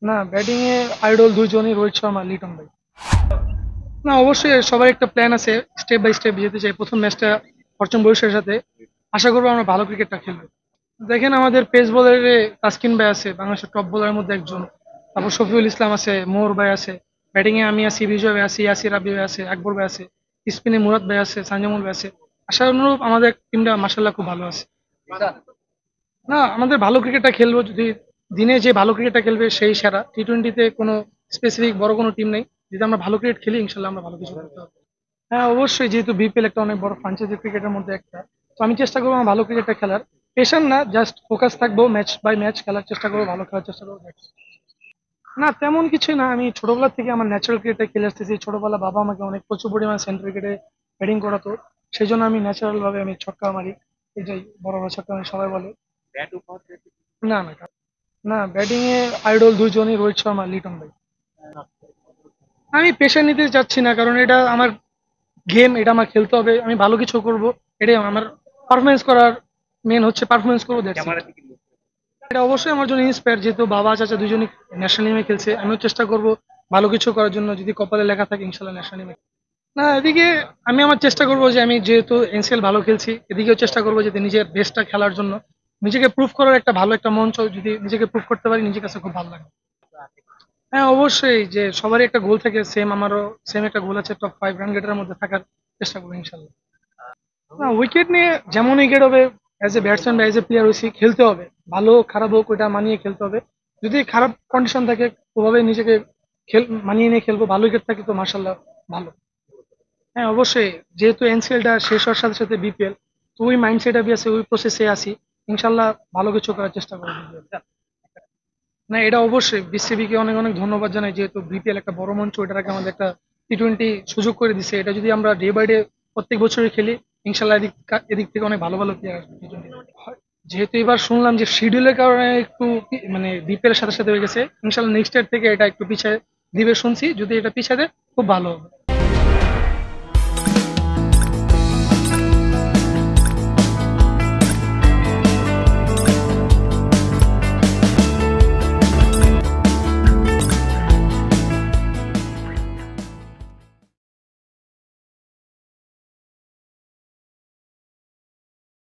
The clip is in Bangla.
না, ব্যাটিং এ আইডল দুইজনই, রোহিত শর্মা আর লিটন ভাই। না, অবশ্যই সবার একটা প্ল্যান আছে, স্টেপ বাই স্টেপ যেতে চাই। প্রথম ম্যাচটা ফরচুন বরিশালের সাথে, আশা করবো আমরা ভালো ক্রিকেটটা খেলবো। দেখেন আমাদের পেস বোলারে তাসকিন ভাই আছে, বাংলাদেশের টপ বোলারের মধ্যে একজন। তারপর শফিউল ইসলাম আছে, মোর ভাই আছে। ব্যাটিং এ আমি আছি, বিজয় ভাই আছে, ইয়াসির রাবি ভাই আছে, আকবর ভাই আছে। স্পিনে মুরাদ ভাই আছে, সানজামুল ভাই আছে। আশা অনুরূপ আমাদের টিমটা মাসাল্লাহ খুব ভালো আছে। না, আমাদের ভালো ক্রিকেটটা খেলবো যদি, দিনে যে ভালো ক্রিকেটটা খেলবে সেই সেরা। টি-টোয়েন্টিতে কোনো স্পেসিফিক বড় কোনো টিম নেই। যদি আমরা ভালো ক্রিকেট খেলি ইনশাল্লাহ আমরা ভালো কিছু করতে পারবো। হ্যাঁ, অবশ্যই, যেহেতু বিপিএল একটা অনেক বড় ফ্রাঞ্চাইজি ক্রিকেটের মধ্যে একটা, তো আমি চেষ্টা করবো আমার ভালো ক্রিকেটটা খেলার। পেশার না, জাস্ট ফোকাস থাকবো, ম্যাচ বাই ম্যাচ খেলার চেষ্টা করবো, ভালো খেলার চেষ্টা করবো। না, তেমন কিছুই না, আমি ছোটবেলা থেকে আমার ন্যাচারাল ক্রিকেটে খেলে আসতেছি। ছোটবেলা বাবা আমাকে অনেক প্রচুর পরিমাণে সেন্টার ক্রিকেটে ব্যাটিং করাতো। সেই জন্য আমি ন্যাচারাল ভাবে আমি ছক্কা মারি। এটাই বড় বড় ছক্কা মারি সবাই বলে। না না না, ব্যাটিং এ আইডল দুইজনই, রোহিত শর্মা আর লিটন ভাই। আমি পেশা নিতে চাচ্ছি না, কারণ এটা আমার গেম, এটা আমার খেলতে হবে, আমি ভালো কিছু করব। এটাই আমার পারফরমেন্স করার মেন হচ্ছে, পারফরমেন্স করবো, দ্যাটস ইট। এটা অবশ্যই আমার জন্য ইন্সপায়ার, যেহেতু বাবা চাচা দুজনই ন্যাশনাল টিমে খেলছে, আমিও চেষ্টা করব ভালো কিছু করার জন্য। যদি কপালে লেখা থাকে ইনশাল্লাহ ন্যাশনাল টিমে। না, এদিকে আমি আমার চেষ্টা করব যে আমি যেহেতু এনসিএল ভালো খেলছি, এদিকেও চেষ্টা করবো যাতে নিজের বেস্টটা খেলার জন্য, নিজেকে প্রুভ করার একটা ভালো একটা মঞ্চ। যদি নিজেকে প্রুভ করতে পারি নিজের কাছে খুব ভালো লাগে। হ্যাঁ, অবশ্যই, যে সবারই একটা গোল থাকে, সেম আমারও সেম একটা গোল আছে, টপ 5 রান গেটারের মধ্যে থাকার চেষ্টা করবো ইনশাল্লাহ। না, উইকেট নিয়ে যেমন উইকেট হবে, অ্যাজ এ ব্যাটসম্যান বা অ্যাজ এ প্লেয়ার হয়েছি, খেলতে হবে। ভালো খারাপ হোক ওটা মানিয়ে খেলতে হবে। যদি খারাপ কন্ডিশন থাকে ওভাবে নিজেকে মানিয়ে নিয়ে খেলবো। ভালো উইকেট থাকে তো মার্শাল্লাহ ভালো। হ্যাঁ, অবশ্যই, যেহেতু এনসিএলটা শেষ হওয়ার সাথে সাথে বিপিএল, তো ওই মাইন্ডসেট আমি আছে, ওই প্রসেসে আছি। ইনশাল্লাহ ভালো কিছু করার চেষ্টা করবো BPL। না, এটা অবশ্যই বিসিবি কে অনেক অনেক ধন্যবাদ জানাই, যেহেতু বিপিএল একটা বড় মঞ্চ, এটাকে আমাদের একটা টি-টোয়েন্টি সুযোগ করে দিছে। এটা যদি আমরা ডে বাই ডে প্রত্যেক বছরই খেলি ইনশাল্লাহ এদিক থেকে অনেক ভালো ভালো প্লেয়ার আসবে টি-টোয়েন্টি। যেহেতু এবার শুনলাম যে শিডিউলের কারণে একটু মানে বিপিএল এর সাথে সাথে হয়ে গেছে, ইনশাল্লাহ নেক্সট ইয়ার থেকে এটা একটু পিছিয়ে দিবে শুনছি। যদি এটা পিছিয়ে দেয় খুব ভালো হবে।